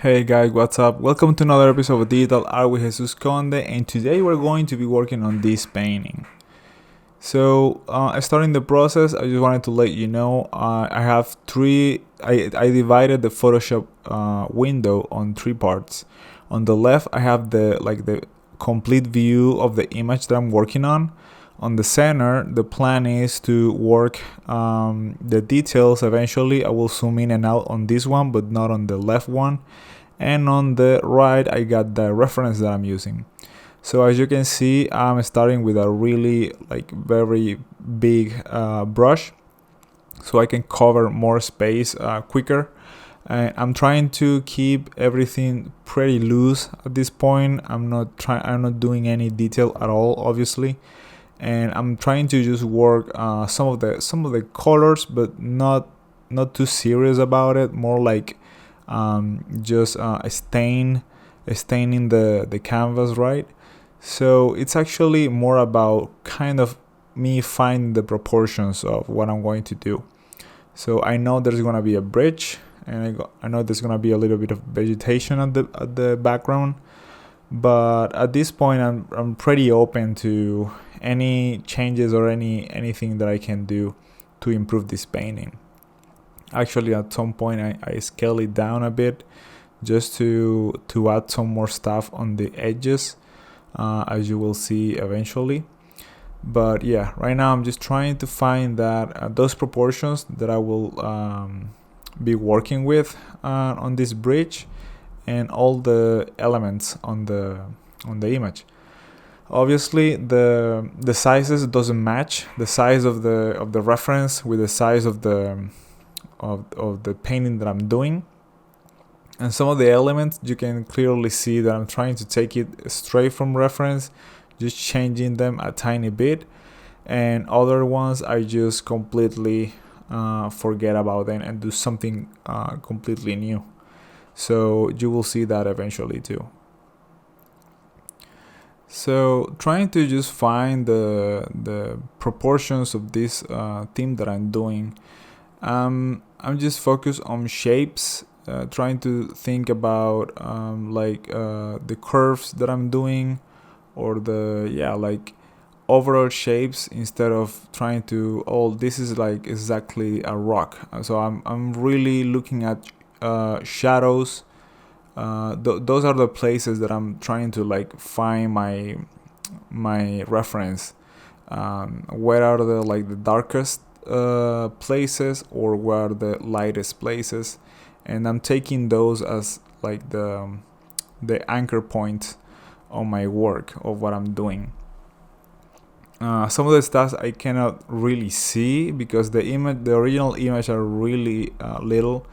Hey guys, what's up? Welcome to another episode of Digital Art with Jesus Conde, and today we're going to be working on this painting. So, starting the process, I just wanted to let you know I have I divided the Photoshop window on three parts. On the left, I have the complete view of the image that I'm working on. On the center, the plan is to work the details. Eventually, I will zoom in and out on this one, but not on the left one. And on the right, I got the reference that I'm using. So as you can see, I'm starting with a really very big brush, so I can cover more space quicker. And I'm trying to keep everything pretty loose at this point. I'm not doing any detail at all, obviously. And I'm trying to just work some of the colors, but not too serious about it. More like just staining the canvas, right? So it's actually more about kind of me finding the proportions of what I'm going to do. So I know there's gonna be a bridge, and I know there's gonna be a little bit of vegetation at the background. But at this point, I'm pretty open to any changes or anything that I can do to improve this painting. Actually, at some point, I scale it down a bit just to add some more stuff on the edges, as you will see eventually. But yeah, right now I'm just trying to find that those proportions that I will be working with on this bridge, and all the elements on the image. Obviously, the sizes doesn't match the size of the reference with the size of the painting that I'm doing. And some of the elements, you can clearly see that I'm trying to take it straight from reference, just changing them a tiny bit. And other ones I just completely forget about them and do something completely new. So you will see that eventually too. So trying to just find the proportions of this theme that I'm doing. I'm just focused on shapes, trying to think about the curves that I'm doing, or overall shapes, instead of trying to, this is like exactly a rock. So I'm really looking at shadows. Those are the places that I'm trying to find my reference. Where are the darkest places, or where are the lightest places, and I'm taking those as the anchor point on my work of what I'm doing. Some of the stuff I cannot really see because the original image are really little,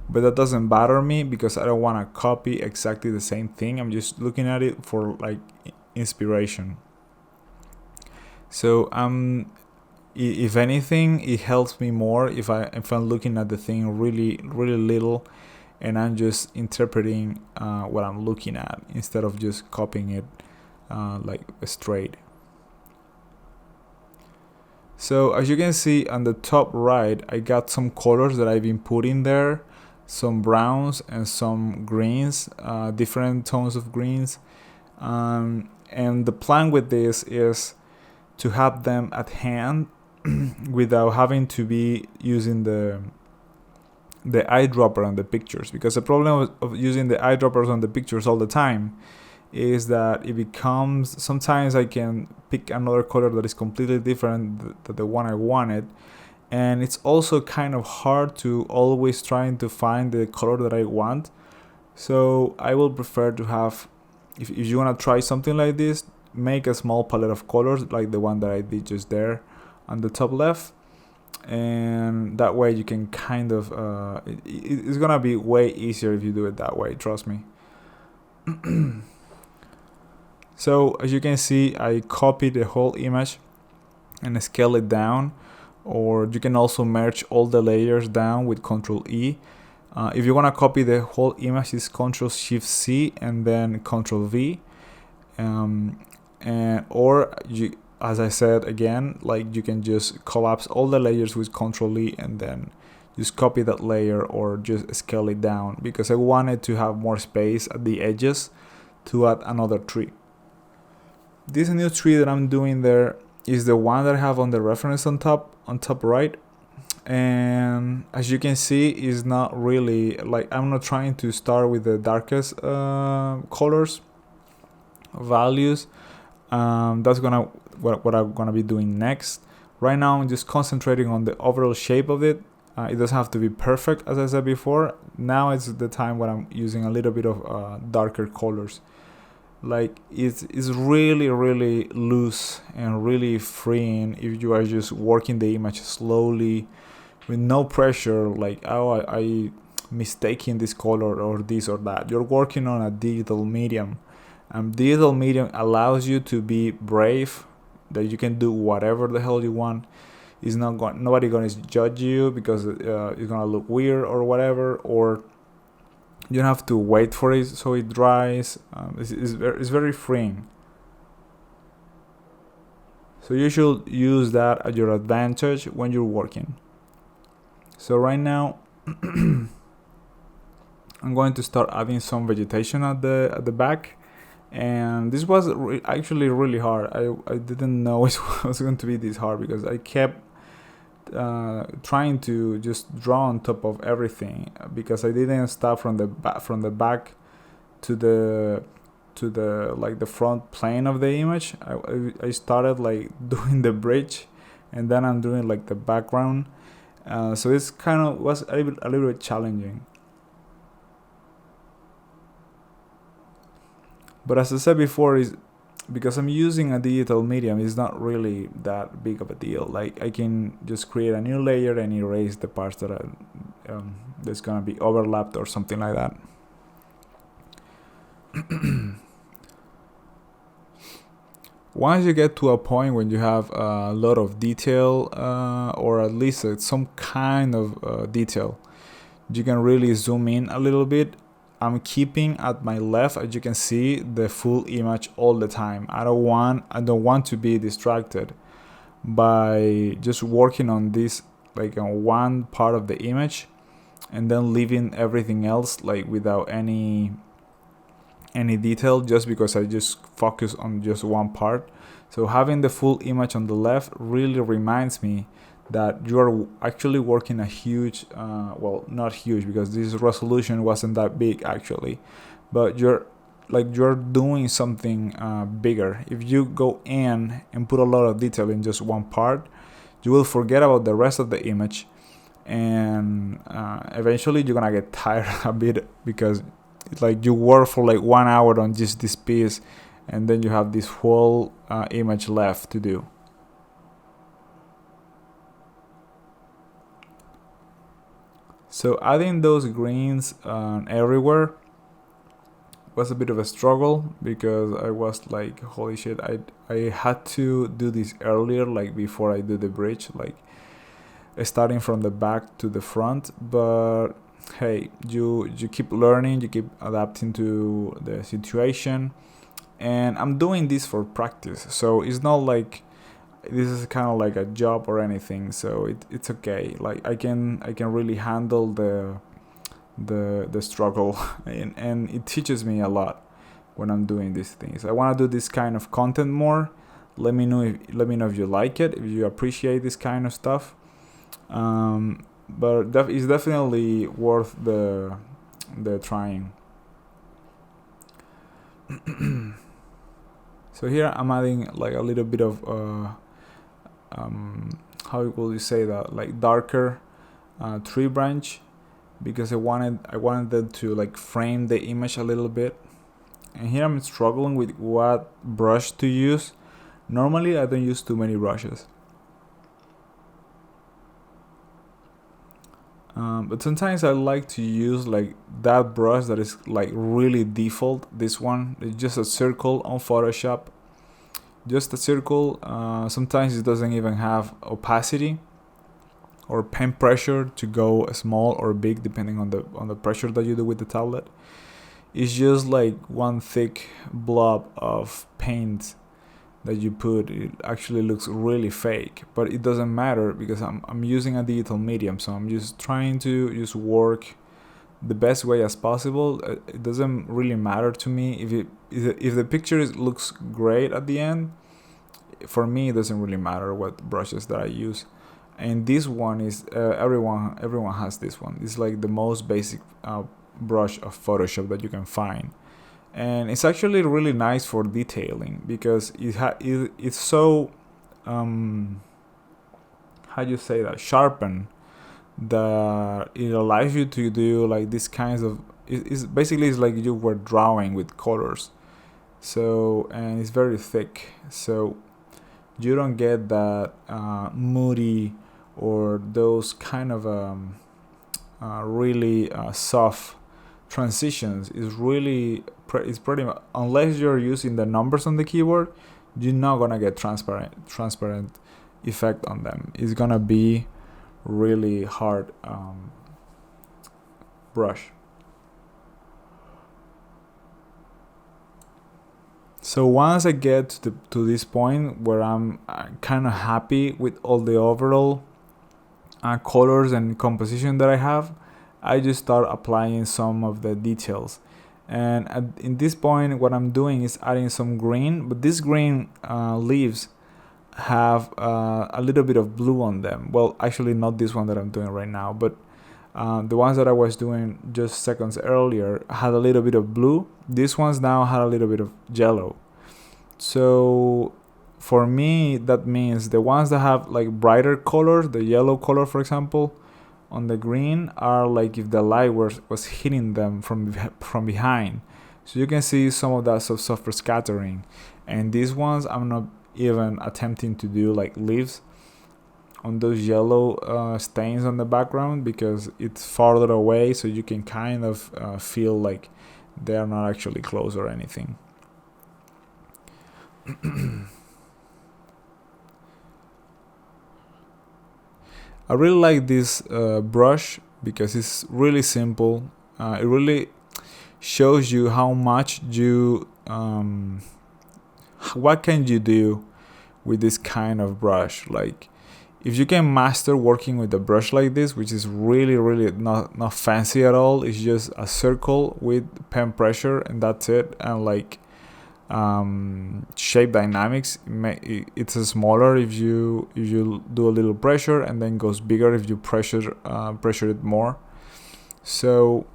but that doesn't bother me because I don't want to copy exactly the same thing. I'm just looking at it for inspiration. So if anything, it helps me more if I'm looking at the thing really little, and I'm just interpreting what I'm looking at instead of just copying it straight. So as you can see on the top right, I got some colors that I've been putting there, some browns and some greens, different tones of greens, and the plan with this is to have them at hand without having to be using the eyedropper on the pictures, because the problem of using the eyedroppers on the pictures all the time is that it becomes, sometimes I can pick another color that is completely different than the one I wanted, and it's also kind of hard to always trying to find the color that I want. So I will prefer to have, if you want to try something like this, make a small palette of colors like the one that I did just there on the top left, and that way you can kind of it's gonna be way easier if you do it that way, trust me. So as you can see, I copied the whole image and scale it down, or you can also merge all the layers down with Ctrl E. If you want to copy the whole image, it's Ctrl Shift C and then Ctrl V. As I said again, you can just collapse all the layers with Ctrl E and then just copy that layer or just scale it down, because I wanted to have more space at the edges to add another tree. This new tree that I'm doing there is the one that I have on the reference on top right. And as you can see, is not really like, I'm not trying to start with the darkest colors values. That's what I'm gonna be doing next. Right now I'm just concentrating on the overall shape of it. It doesn't have to be perfect, as I said before. Now it's the time when I'm using a little bit of darker colors. Like it's really loose and really freeing if you are just working the image slowly with no pressure, like, oh, I mistaking this color or this or that. You're working on a digital medium, and digital medium allows you to be brave, that you can do whatever the hell you want. It's nobody gonna judge you because it's gonna look weird or whatever, or you don't have to wait for it so it dries. It's very freeing. So you should use that at your advantage when you're working. So right now, I'm going to start adding some vegetation at the back, and this was actually really hard. I didn't know it was going to be this hard, because I kept trying to just draw on top of everything, because I didn't start from the back to the like the front plane of the image. I started like doing the bridge, and then I'm doing like the background. So it's kind of was a little bit challenging. But as I said before, is because I'm using a digital medium, it's not really that big of a deal. Like I can just create a new layer and erase the parts that are that's gonna be overlapped or something like that. Once you get to a point when you have a lot of detail, or at least some kind of detail, you can really zoom in a little bit. I'm keeping at my left, as you can see, the full image all the time. I don't want to be distracted by just working on this, like on one part of the image, and then leaving everything else like without any detail, just because I just focus on just one part. So having the full image on the left really reminds me that you're actually working a huge, well, not huge, because this resolution wasn't that big actually, but you're doing something bigger. If you go in and put a lot of detail in just one part, you will forget about the rest of the image, and eventually you're gonna get tired a bit, because it's like you work for like 1 hour on just this piece, and then you have this whole image left to do. So adding those greens everywhere was a bit of a struggle, because I was like, holy shit, I had to do this earlier, like before I do the bridge, like starting from the back to the front. But hey, you keep learning, you keep adapting to the situation, and I'm doing this for practice, so it's not like this is kind of like a job or anything, so it's okay. Like I can really handle the struggle, and it teaches me a lot when I'm doing these things. I want to do this kind of content more. Let me know if you like it, if you appreciate this kind of stuff. But it's definitely worth the trying. So here I'm adding like a little bit of how will you say that, like darker tree branch, because I wanted them to like frame the image a little bit. And here I'm struggling with what brush to use. Normally I don't use too many brushes, but sometimes I like to use like that brush that is like really default. This one is just a circle on Photoshop, just a circle. Sometimes it doesn't even have opacity or pen pressure to go small or big, depending on the pressure that you do with the tablet. It's just like one thick blob of paint that you put, it actually looks really fake, but it doesn't matter because I'm using a digital medium, so I'm just trying to just work the best way as possible. It doesn't really matter to me if the picture looks great at the end. For me, it doesn't really matter what brushes that I use. And this one is everyone has this one. It's like the most basic brush of Photoshop that you can find, and it's actually really nice for detailing because it's so how do you say that, sharpen, that it allows you to do like these kinds of, it's basically it's like you were drawing with colors. So, and it's very thick, so you don't get that moody or those kind of really soft transitions. Is really it's pretty much, unless you're using the numbers on the keyboard, you're not gonna get transparent effect on them. It's gonna be really hard brush. So once I get to this point where I'm kind of happy with all the overall colors and composition that I have, I just start applying some of the details. And in this point, what I'm doing is adding some green, but these green leaves have a little bit of blue on them. Well, actually not this one that I'm doing right now, but the ones that I was doing just seconds earlier had a little bit of blue. These ones now had a little bit of yellow. So for me, that means the ones that have like brighter colors, the yellow color, for example, on the green, are like if the light was hitting them from behind. So you can see some of that softer scattering. And these ones, I'm not even attempting to do like leaves on those yellow stains on the background because it's farther away, so you can kind of feel like they're not actually close or anything. I really like this brush because it's really simple. It really shows you how much you what can you do with this kind of brush. Like, if you can master working with a brush like this, which is really not fancy at all, it's just a circle with pen pressure and that's it, and like shape dynamics, it's smaller if you do a little pressure, and then goes bigger if you pressure it more. So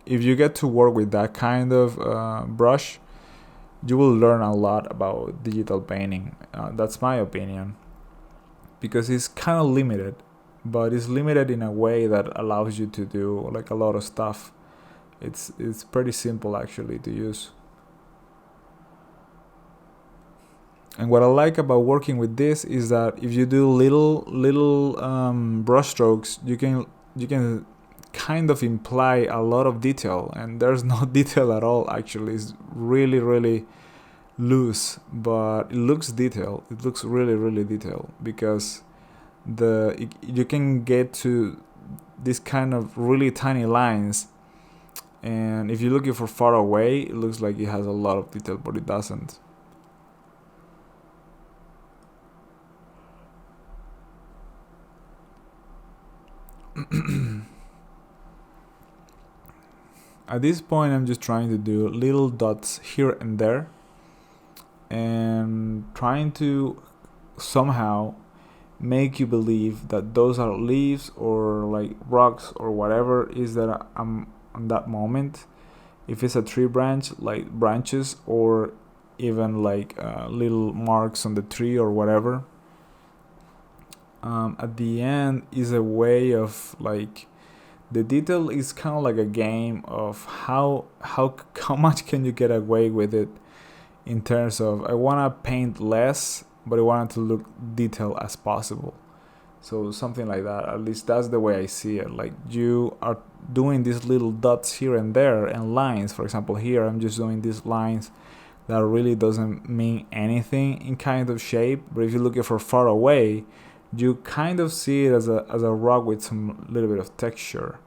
if you get to work with that kind of brush, you will learn a lot about digital painting. That's my opinion, because it's kind of limited, but it's limited in a way that allows you to do like a lot of stuff. It's pretty simple actually to use. And what I like about working with this is that if you do little brush strokes, you can kind of imply a lot of detail, and there's no detail at all actually. It's really loose, but it looks detailed. It looks really detailed because you can get to this kind of really tiny lines, and if you're looking for far away, it looks like it has a lot of detail, but it doesn't. At this point, I'm just trying to do little dots here and there, and trying to somehow make you believe that those are leaves or like rocks or whatever is that I'm on that moment. If it's a tree branch, like branches, or even like little marks on the tree or whatever. At the end is a way of like, the detail is kind of like a game of how much can you get away with it, in terms of I want to paint less, but I want it to look detailed as possible. So something like that. At least that's the way I see it. Like, you are doing these little dots here and there, and lines. For example, here I'm just doing these lines that really doesn't mean anything in kind of shape, but if you look at for far away, you kind of see it as a rock with some little bit of texture.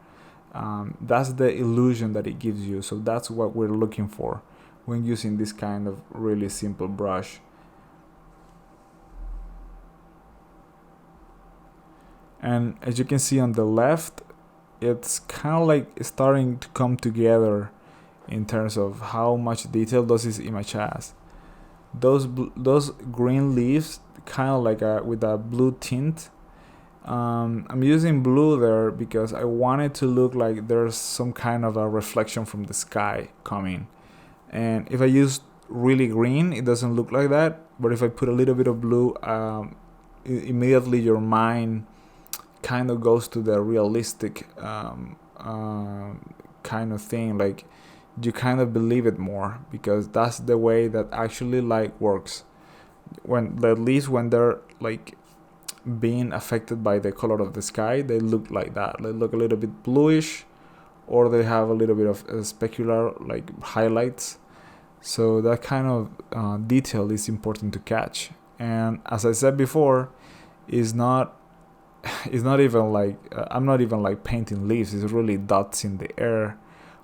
That's the illusion that it gives you. So that's what we're looking for when using this kind of really simple brush. And as you can see on the left, it's kind of like starting to come together in terms of how much detail does this image has. Those green leaves, kind of like with a blue tint. I'm using blue there because I want it to look like there's some kind of a reflection from the sky coming. And if I use really green, it doesn't look like that. But if I put a little bit of blue, immediately your mind kind of goes to the realistic kind of thing. Like, you kind of believe it more, because that's the way that actually light works. At least when they're like being affected by the color of the sky, they look like that. They look a little bit bluish, or they have a little bit of specular like highlights. So that kind of detail is important to catch. And as I said before, it's not even like I'm not even like painting leaves. It's really dots in the air,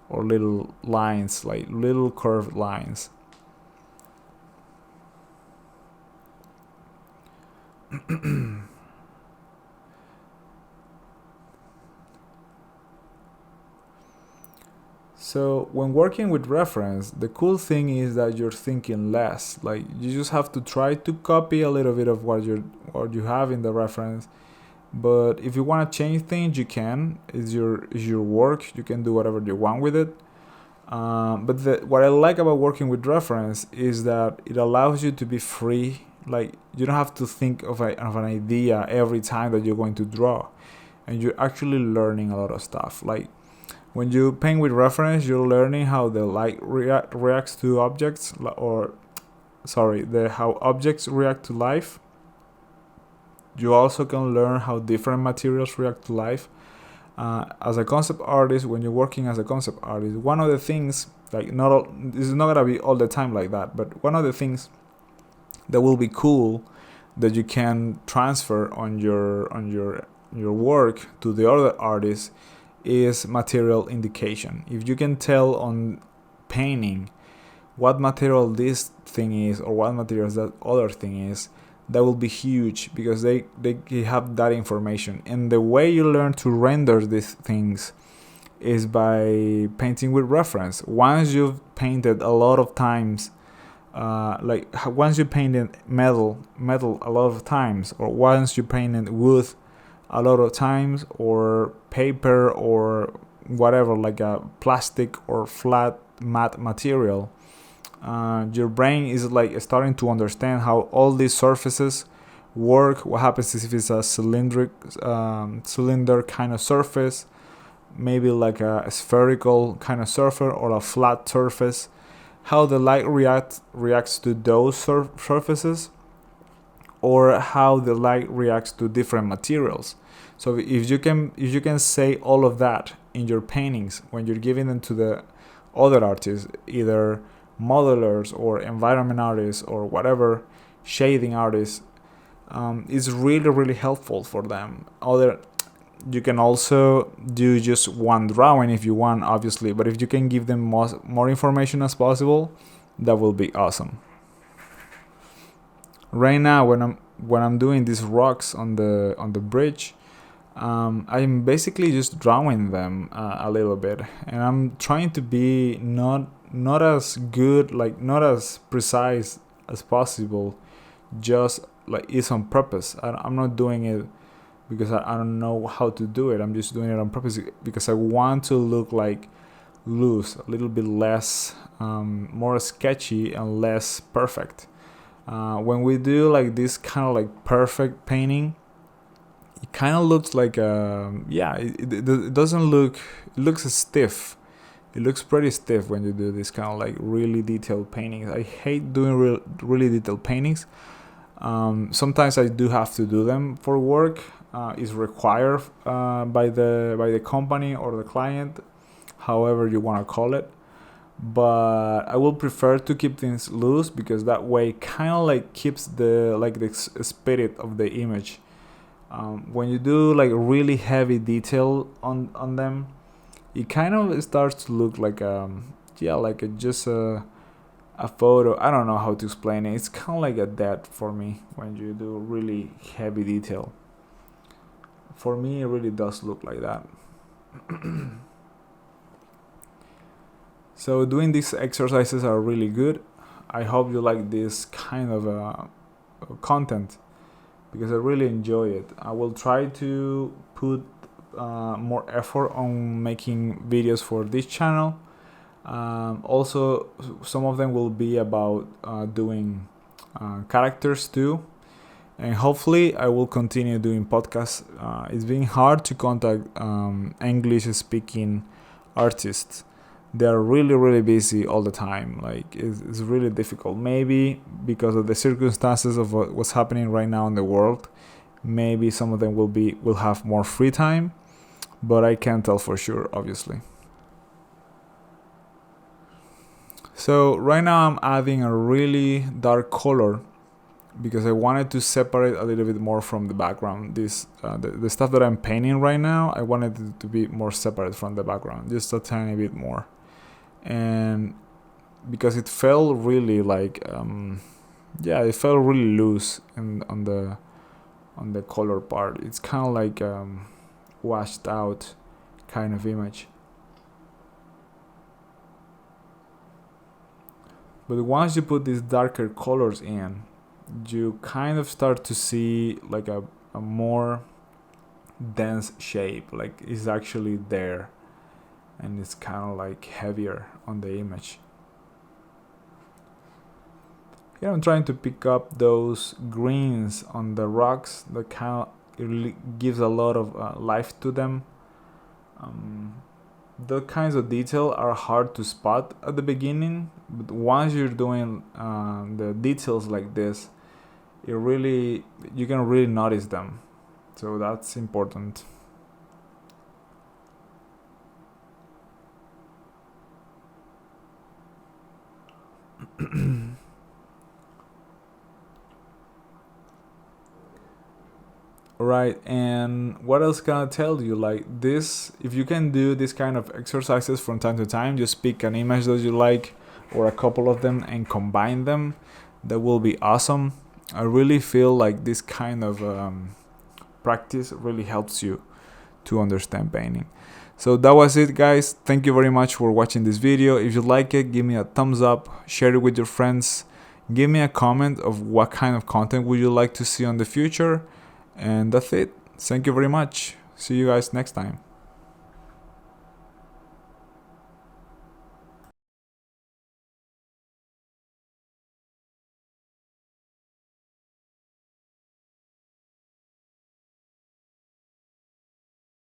or little lines, like little curved lines. So when working with reference, the cool thing is that you're thinking less. Like, you just have to try to copy a little bit of what you have in the reference. But if you want to change things, you can. It's your work. You can do whatever you want with it. But what I like about working with reference is that it allows you to be free. Like, you don't have to think of an idea every time that you're going to draw, and you're actually learning a lot of stuff. Like, when you paint with reference, you're learning how the light reacts to objects, how objects react to life. You also can learn how different materials react to life. As a concept artist, when you're working as a concept artist, one of the things, like, this is not gonna be all the time like that, but one of the things that will be cool that you can transfer on your work to the other artists is material indication. If you can tell on painting what material this thing is, or what materials that other thing is, that will be huge, because they have that information. And the way you learn to render these things is by painting with reference. Once you've painted a lot of times, once you painted metal a lot of times, or once you painted wood a lot of times, or paper, or whatever, like a plastic or flat matte material, your brain is like starting to understand how all these surfaces work. What happens if it's a cylinder kind of surface, maybe like a spherical kind of surface, or a flat surface, how the light reacts to those surfaces, or how the light reacts to different materials. So if you can say all of that in your paintings when you're giving them to the other artists, either modelers or environment artists or whatever, shading artists, is really, really helpful for them. You can also do just one drawing if you want, obviously, but if you can give them more information as possible, that will be awesome. Right now, when I'm doing these rocks on the bridge, I'm basically just drawing them a little bit, and I'm trying to be not as good, like not as precise as possible. Just like it's on purpose. I'm not doing it because I don't know how to do it. I'm just doing it on purpose because I want to look like loose, a little bit less, more sketchy and less perfect. When we do like this kind of like perfect painting, it kind of looks like it doesn't look, it looks stiff. It looks pretty stiff when you do this kind of like really detailed paintings. I hate doing really detailed paintings. Sometimes I do have to do them for work. It's required by the company or the client, however you want to call it. But I will prefer to keep things loose, because that way kind of like keeps the spirit of the image. When you do like really heavy detail on them, it kind of starts to look like just a photo. I don't know how to explain it. It's kind of like a dead for me when you do really heavy detail. for me it really does look like that. So doing these exercises are really good. I hope you like this kind of content, because I really enjoy it. I will try to put more effort on making videos for this channel. Also, some of them will be about doing characters too, and hopefully I will continue doing podcasts. It's been hard to contact English speaking artists. They're really busy all the time. Like it's really difficult. Maybe because of the circumstances of what's happening right now in the world, maybe some of them will have more free time, but I can't tell for sure, obviously. So right now I'm adding a really dark color because I wanted to separate a little bit more from the background. This the stuff that I'm painting right now, I wanted it to be more separate from the background, just a tiny bit more. And because it felt really like it felt really loose on the color part. It's kind of like washed out kind of image. But once you put these darker colors in, you kind of start to see like a more dense shape, like it's actually there, and it's kind of like heavier on the image. Here I'm trying to pick up those greens on the rocks that kind of really gives a lot of life to them. The kinds of detail are hard to spot at the beginning, but once you're doing the details like this, you can really notice them. So that's important. Right, and what else can I tell you? Like this, if you can do this kind of exercises from time to time, just pick an image that you like or a couple of them and combine them. That will be awesome. I really feel like this kind of practice really helps you to understand painting. So that was it, guys. Thank you very much for watching this video. If you like it, give me a thumbs up, share it with your friends, give me a comment of what kind of content would you like to see on the future. And that's it. Thank you very much. See you guys next time.